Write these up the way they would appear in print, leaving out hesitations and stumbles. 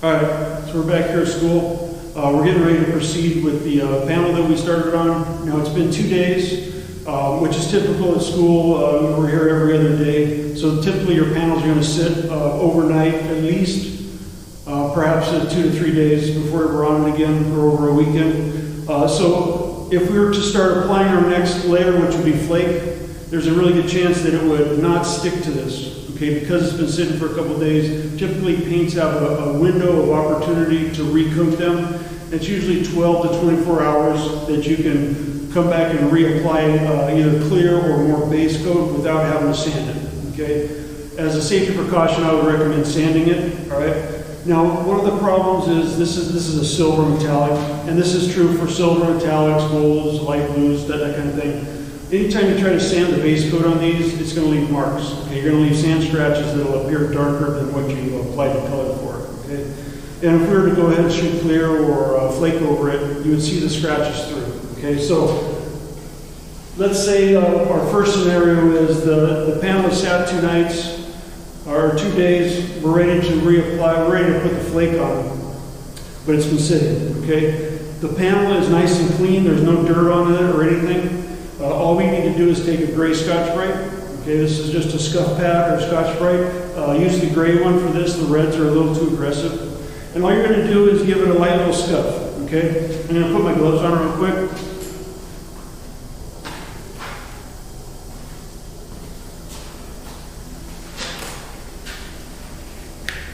All right, so we're back here at school. We're getting ready to proceed with the panel that we started on. Now, it's been 2 days, which is typical at school. We're here every other day. So typically your panels are going to sit overnight at least, perhaps 2 to 3 days before we're on it again or over a weekend. So if we were to start applying our next layer, which would be flake, there's a really good chance that it would not stick to this. Okay, because it's been sitting for a couple of days. Typically paints have a window of opportunity to recoat them. It's usually 12 to 24 hours that you can come back and reapply either clear or more base coat without having to sand it. Okay, as a safety precaution, I would recommend sanding it. All right. Now, one of the problems is this is a silver metallic, and this is true for silver metallics, golds, light blues, that kind of thing. Anytime you try to sand the base coat on these, it's going to leave marks. Okay, you're going to leave sand scratches that will appear darker than what you applied the color for. Okay, and if we were to go ahead and shoot clear or flake over it, you would see the scratches through. Okay, so let's say our first scenario is the panel has sat 2 nights or 2 days. We're ready to reapply. We're ready to put the flake on, but it's been sitting. Okay, the panel is nice and clean. There's no dirt on it or anything. All we need to do is take a gray Scotch-Brite. Okay, this is just a scuff pad or Scotch-Brite. Use the gray one for this. The reds are a little too aggressive. And all you're going to do is give it a light little scuff. Okay, I'm going to put my gloves on real quick.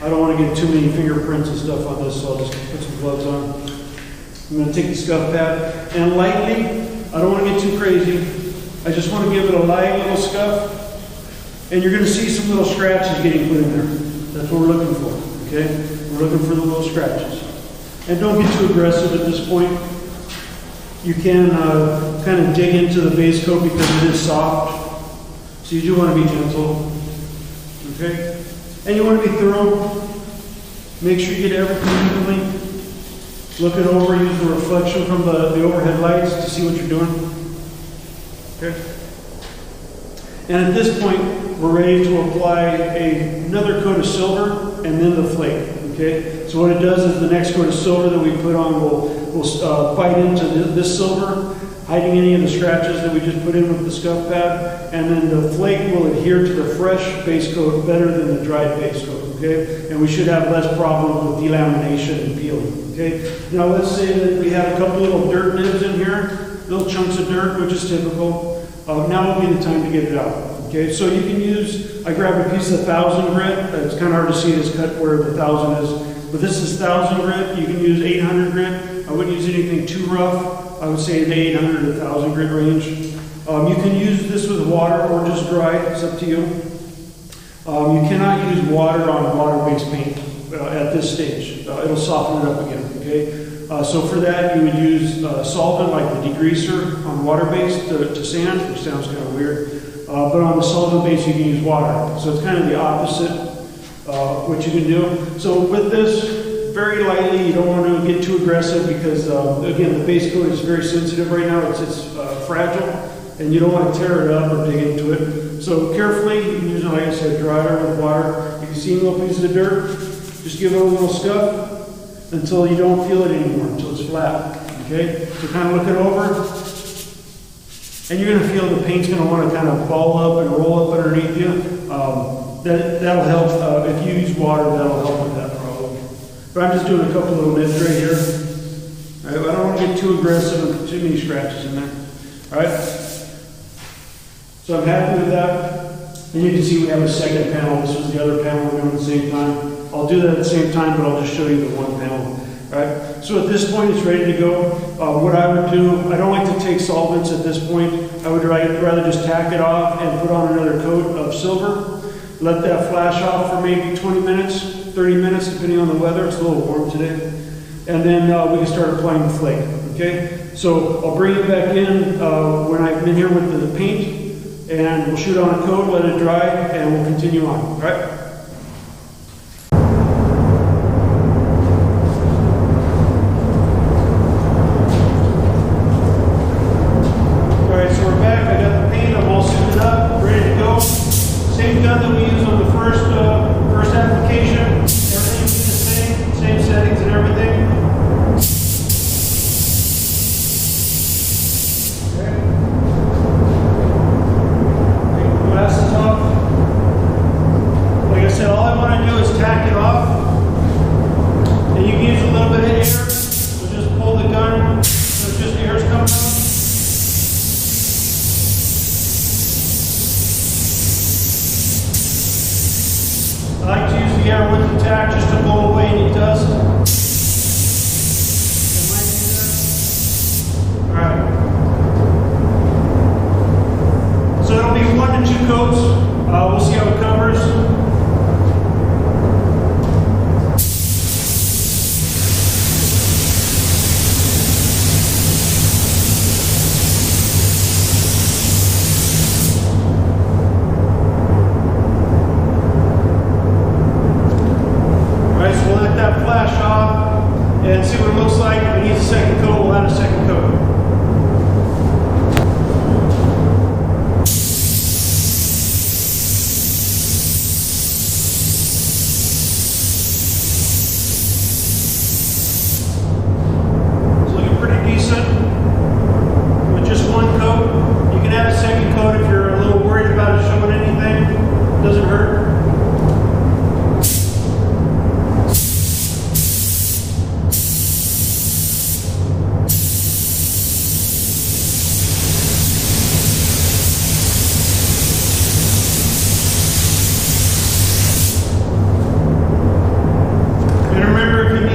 I don't want to get too many fingerprints and stuff on this, so I'll just put some gloves on. I'm going to take the scuff pad and lightly, I don't want to get too crazy. I just want to give it a light little scuff. And you're going to see some little scratches getting put in there. That's what we're looking for, okay? We're looking for the little scratches. And don't get too aggressive at this point. You can kind of dig into the base coat because it is soft. So you do want to be gentle, okay? And you want to be thorough. Make sure you get everything evenly. Look it over, use the reflection from the overhead lights to see what you're doing. Okay. And at this point, we're ready to apply another coat of silver and then the flake. Okay. So what it does is the next coat of silver that we put on will bite into this silver, hiding any of the scratches that we just put in with the scuff pad, and then the flake will adhere to the fresh base coat better than the dried base coat. Okay, and we should have less problems with delamination and peeling. Okay, now let's say that we have a couple little dirt nibs in here, little chunks of dirt, which is typical. Now will be the time to get it out. Okay, so you can use, I grabbed a piece of 1000 grit. It's kind of hard to see this cut where the 1000 is, but this is 1000 grit. You can use 800 grit. I wouldn't use anything too rough. I would say the 800 to 1000 grit range. You can use this with water or just dry. It's up to you. You cannot use water on water-based paint at this stage. It'll soften it up again, okay? So for that, you would use solvent like the degreaser on water-based to sand, which sounds kind of weird. But on the solvent base, you can use water. So it's kind of the opposite what you can do. So with this, very lightly, you don't want to get too aggressive because, again, the base coat is very sensitive right now. It's fragile, and you don't want to tear it up or dig into it. So carefully, you can use it, like I said, dry it with water. If you see a little piece of dirt, just give it a little scuff until you don't feel it anymore, until it's flat. Okay? So kind of look it over. And you're going to feel the paint's going to want to kind of ball up and roll up underneath you. That'll help. If you use water, that'll help with that problem. But I'm just doing a couple little nibs right here. All right, I don't want to get too aggressive and too many scratches in there. All right? So I'm happy with that. And you can see we have a second panel. This was the other panel we're doing at the same time. I'll do that at the same time, but I'll just show you the one panel. All right. So at this point, it's ready to go. What I would do, I don't like to take solvents at this point. I would rather just tack it off and put on another coat of silver. Let that flash off for maybe 20 minutes, 30 minutes, depending on the weather. It's a little warm today. And then we can start applying the flake. Okay. So I'll bring it back in when I've been here with the paint. And we'll shoot on a coat, let it dry, and we'll continue on. All right? All right, so we're back. I got the paint. I'm all suited up, ready to go. Same gun that we used on the first application. Everything will be the same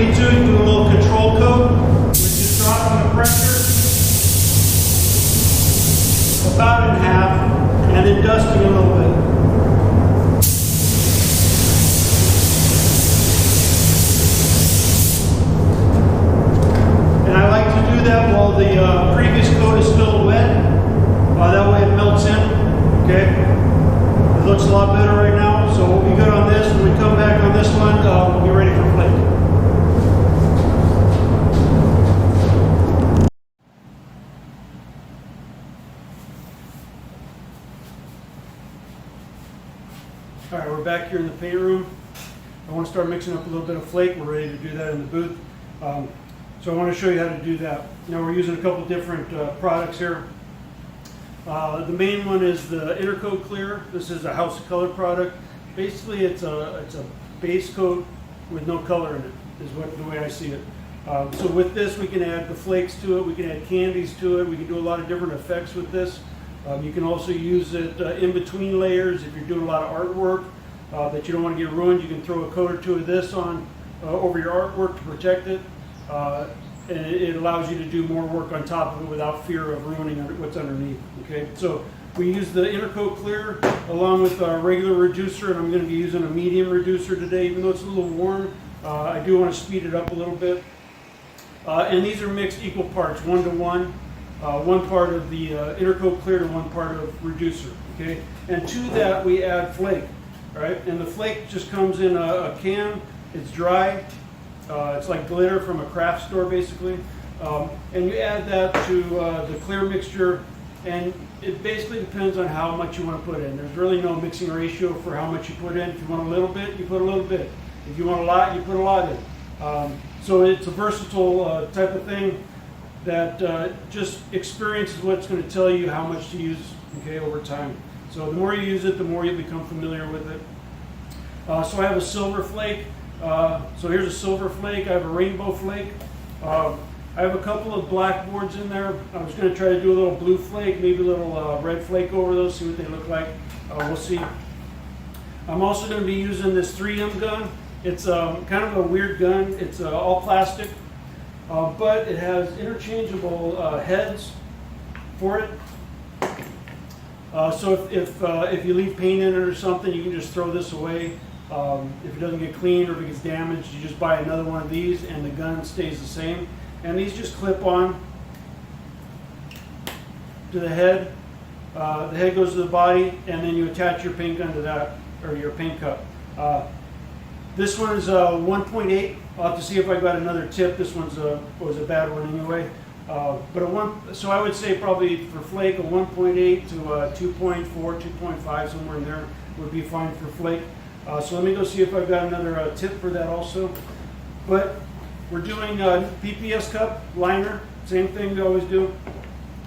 get to it, do a little control coat, which is dropping the pressure about in half, and then dusting a little bit. And I like to do that while the previous coat is still wet. That way it melts in. Okay. It looks a lot better right now, so we'll be good on this. When we come back on this one, we'll be ready for flake. All right, we're back here in the paint room. I want to start mixing up a little bit of flake. We're ready to do that in the booth. So I want to show you how to do that. Now we're using a couple different products here. The main one is the Intercoat Clear. This is a House of Color product. Basically, it's a base coat with no color in it, is the way I see it. So with this, we can add the flakes to it. We can add candies to it. We can do a lot of different effects with this. You can also use it in between layers if you're doing a lot of artwork that you don't want to get ruined. You can throw a coat or two of this on over your artwork to protect it. And it allows you to do more work on top of it without fear of ruining what's underneath. Okay, so we use the Intercoat Clear along with our regular reducer, and I'm going to be using a medium reducer today, even though it's a little warm. I do want to speed it up a little bit. And these are mixed equal parts, 1 to 1. One part of the Intercoat Clear to one part of reducer. Okay, and to that we add flake. All right, and the flake just comes in a can. It's dry. It's like glitter from a craft store, basically. And you add that to the clear mixture, and it basically depends on how much you want to put in. There's really no mixing ratio for how much you put in. If you want a little bit, you put a little bit. If you want a lot, you put a lot in. So it's a versatile type of thing that just experience is what's going to tell you how much to use, okay, over time. So the more you use it, the more you become familiar with it. So I have a silver flake. So here's a silver flake. I have a rainbow flake. I have a couple of black boards in there. I was going to try to do a little blue flake, maybe a little red flake over those, see what they look like. We'll see. I'm also going to be using this 3M gun. It's kind of a weird gun. It's all plastic, but it has interchangeable heads for it. So if you leave paint in it or something, you can just throw this away. If it doesn't get cleaned or if it gets damaged, you just buy another one of these and the gun stays the same. And these just clip on to the head. The head goes to the body, and then you attach your paint gun to that, or your paint cup. This one is 1.8. I'll have to see if I got another tip. This one's was a bad one anyway. So I would say probably for flake a 1.8 to 2.4, 2.5, somewhere in there would be fine for flake. So let me go see if I've got another tip for that also. But we're doing PPS cup liner, same thing we always do.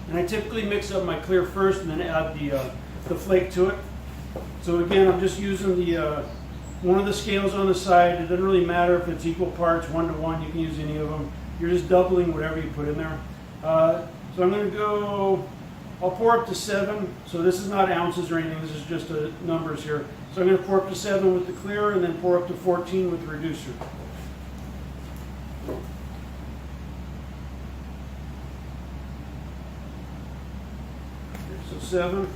And I typically mix up my clear first and then add the flake to it. So again, I'm just using the one of the scales on the side. It doesn't really matter if it's equal parts, 1 to 1. You can use any of them. You're just doubling whatever you put in there. So I'm going to go. I'll pour up to 7. So this is not ounces or anything. This is just numbers here. So I'm going to pour up to 7 with the clear, and then pour up to 14 with the reducer. So 7.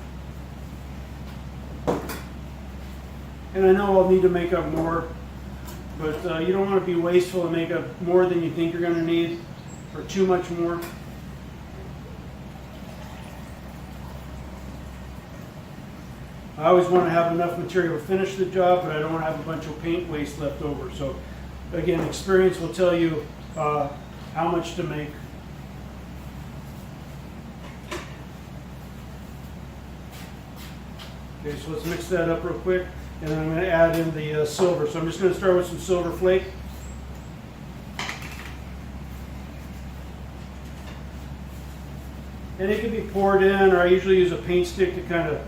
And I know I'll need to make up more, but you don't want to be wasteful and make up more than you think you're going to need, or too much more. I always want to have enough material to finish the job, but I don't want to have a bunch of paint waste left over. So again, experience will tell you how much to make. Okay, so let's mix that up real quick, and then I'm going to add in the silver. So I'm just going to start with some silver flake. And it can be poured in, or I usually use a paint stick to kind of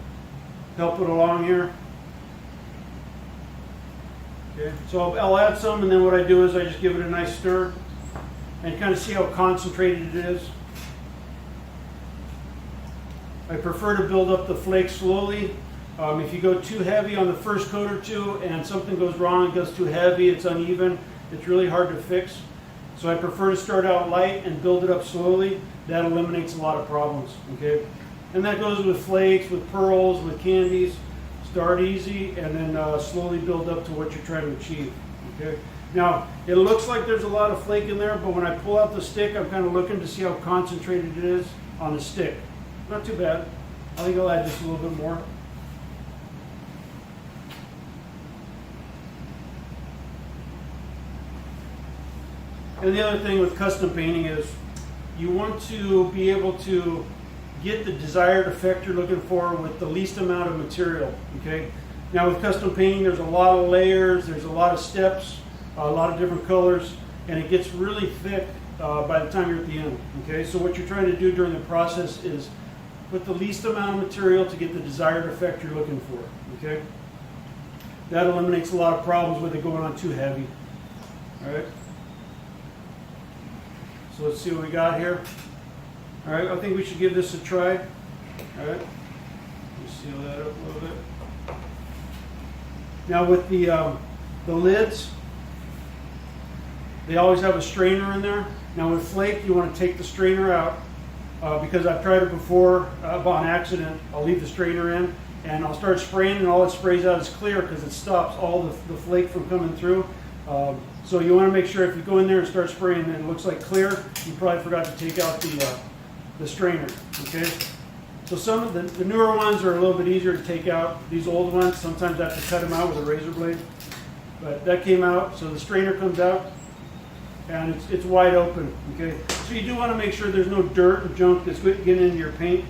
help it along here. Okay, so I'll add some, and then what I do is I just give it a nice stir and kind of see how concentrated it is. I prefer to build up the flakes slowly. If you go too heavy on the first coat or two and something goes wrong, it goes too heavy, it's uneven, it's really hard to fix. So I prefer to start out light and build it up slowly. That eliminates a lot of problems, okay? And that goes with flakes, with pearls, with candies. Start easy and then slowly build up to what you're trying to achieve, okay? Now, it looks like there's a lot of flake in there, but when I pull out the stick, I'm kind of looking to see how concentrated it is on the stick. Not too bad. I think I'll add just a little bit more. And the other thing with custom painting is you want to be able to get the desired effect you're looking for with the least amount of material, okay? Now with custom painting, there's a lot of layers, there's a lot of steps, a lot of different colors, and it gets really thick by the time you're at the end, okay? So what you're trying to do during the process is put the least amount of material to get the desired effect you're looking for, okay? That eliminates a lot of problems with it going on too heavy, all right? So let's see what we got here. All right, I think we should give this a try. All right, seal that up a little bit. Now with the lids, they always have a strainer in there. Now with flake, you want to take the strainer out because I've tried it before on accident. I'll leave the strainer in and I'll start spraying, and all it sprays out is clear because it stops all the flake from coming through. So you want to make sure if you go in there and start spraying and it looks like clear, you probably forgot to take out the strainer, okay? So some of the newer ones are a little bit easier to take out. These old ones, sometimes I have to cut them out with a razor blade. But that came out, so the strainer comes out and it's wide open, okay? So you do want to make sure there's no dirt and junk that's getting into your paint.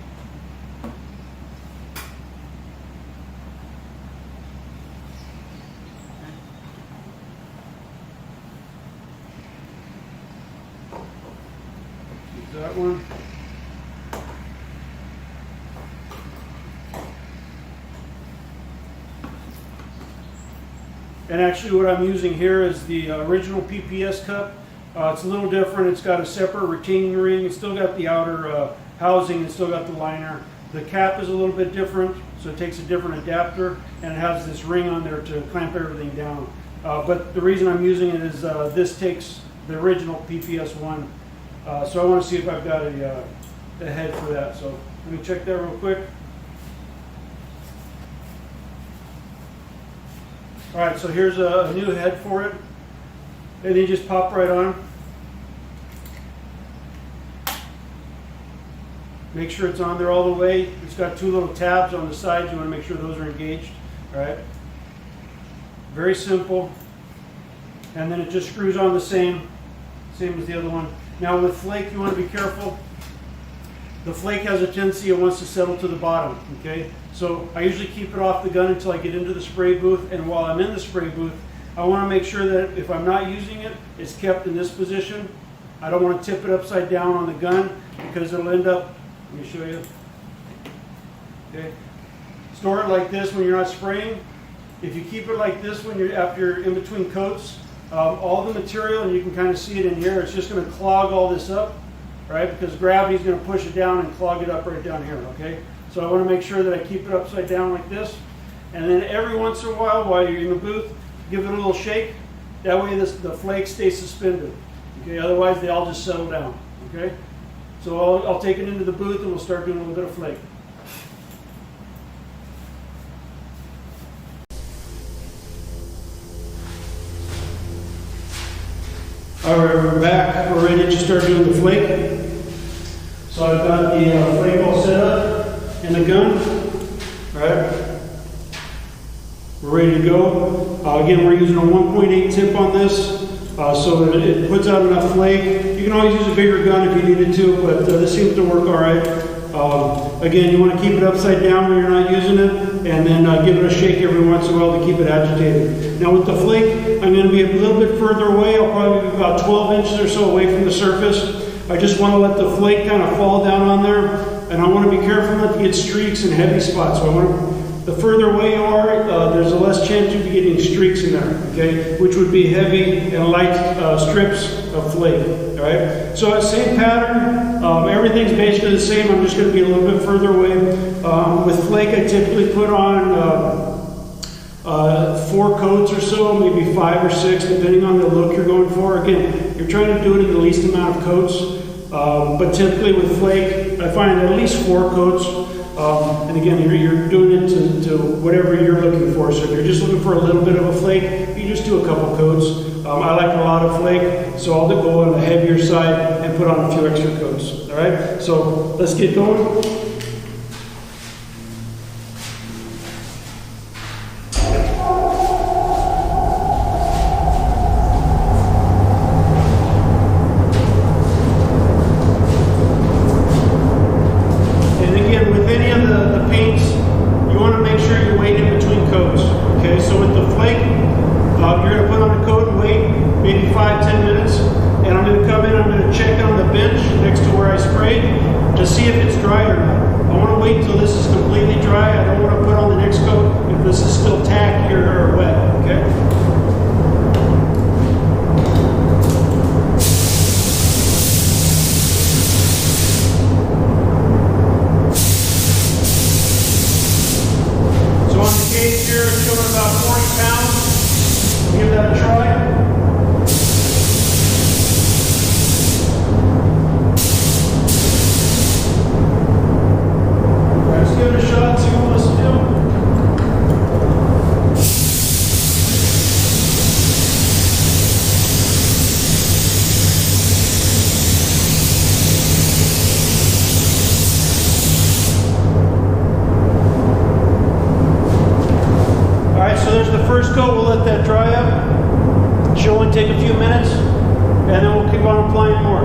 That one. And actually what I'm using here is the original PPS cup. It's a little different. It's got a separate retaining ring. It's still got the outer housing. It's still got the liner. The cap is a little bit different, so it takes a different adapter, and it has this ring on there to clamp everything down. But the reason I'm using it is this takes the original PPS one. So I want to see if I've got a head for that. So let me check that real quick. All right, so here's a new head for it. And they just pop right on. Make sure it's on there all the way. It's got two little tabs on the sides. You want to make sure those are engaged. All right. Very simple. And then it just screws on the same as the other one. Now with flake, you want to be careful. The flake has a tendency, it wants to settle to the bottom, okay? So I usually keep it off the gun until I get into the spray booth, and while I'm in the spray booth, I want to make sure that if I'm not using it, it's kept in this position. I don't want to tip it upside down on the gun because it'll end up, let me show you. Okay. Store it like this when you're not spraying. If you keep it like this when after you're in between coats, all the material, and you can kind of see it in here, it's just going to clog all this up, right? Because gravity is going to push it down and clog it up right down here, okay? So I want to make sure that I keep it upside down like this. And then every once in a while you're in the booth, give it a little shake. That way the flakes stay suspended, okay? Otherwise they all just settle down, okay? So I'll take it into the booth and we'll start doing a little bit of flake. All right, we're back. We're ready to start doing the flake. So I've got the flake all set up in the gun. All right. We're ready to go. Again, we're using a 1.8 tip on this, so that it puts out enough flake. You can always use a bigger gun if you needed to, but this seems to work all right. Again, you want to keep it upside down when you're not using it, and then give it a shake every once in a while to keep it agitated. Now with the flake, I'm going to be a little bit further away. I'll probably be about 12 inches or so away from the surface. I just want to let the flake kind of fall down on there, and I want to be careful not to get streaks and heavy spots. So the further away you are, there's a less chance you'll be getting streaks in there, okay? Which would be heavy and light strips of flake, all right? So same pattern, everything's basically the same. I'm just going to be a little bit further away. With flake, I typically put on 4 coats or so, maybe 5 or 6, depending on the look you're going for. Again, you're trying to do it in the least amount of coats, but typically with flake, I find at least 4 coats. And again, you're doing it to whatever you're looking for. So if you're just looking for a little bit of a flake, you just do a couple coats. I like a lot of flake, so I'll go on the heavier side and put on a few extra coats. All right, so let's get going. First coat, we'll let that dry up. Should only take a few minutes, and then we'll keep on applying more.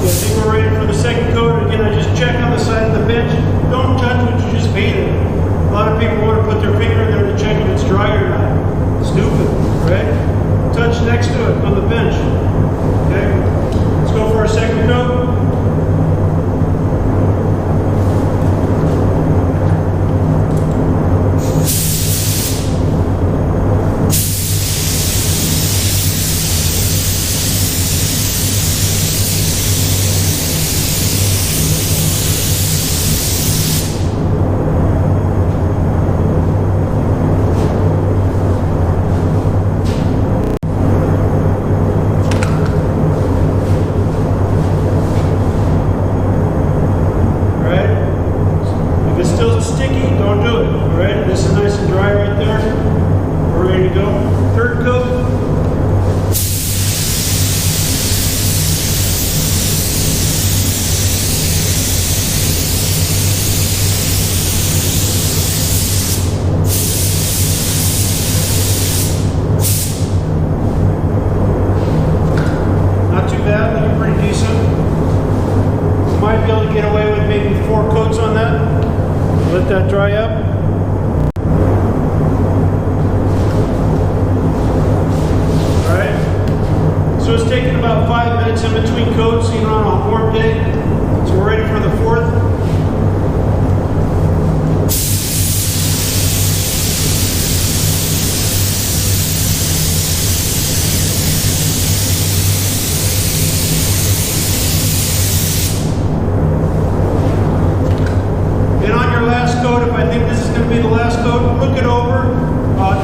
Yeah, I think we're ready for the second coat. Again, I just check on the side of the bench. Don't judge what you just painted. A lot of people want to put their finger in there to check if it's dry or not. Stupid, right? Touch next to it on the bench. Okay? Let's go for our second coat. Let that dry up. Alright. So it's taking about 5 minutes in between coats, even on a warm day. So we're ready for the fourth.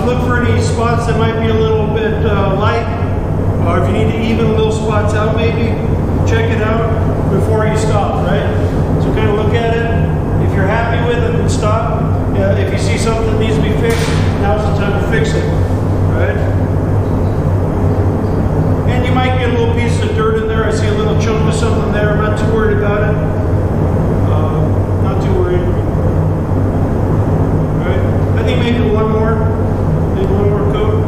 Look for any spots that might be a little bit light, or if you need to even little spots out maybe, check it out before you stop, right? So kind of look at it. If you're happy with it, then stop. If you see something that needs to be fixed, now's the time to fix it, right? And you might get a little piece of dirt in there. I see a little chunk of something there. I'm not too worried about it. Not too worried. All right. I think maybe one more. One more coat.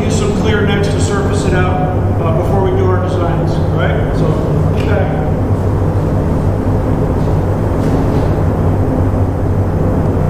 use some clear next to surface it out before we do our designs, all right? So, be back.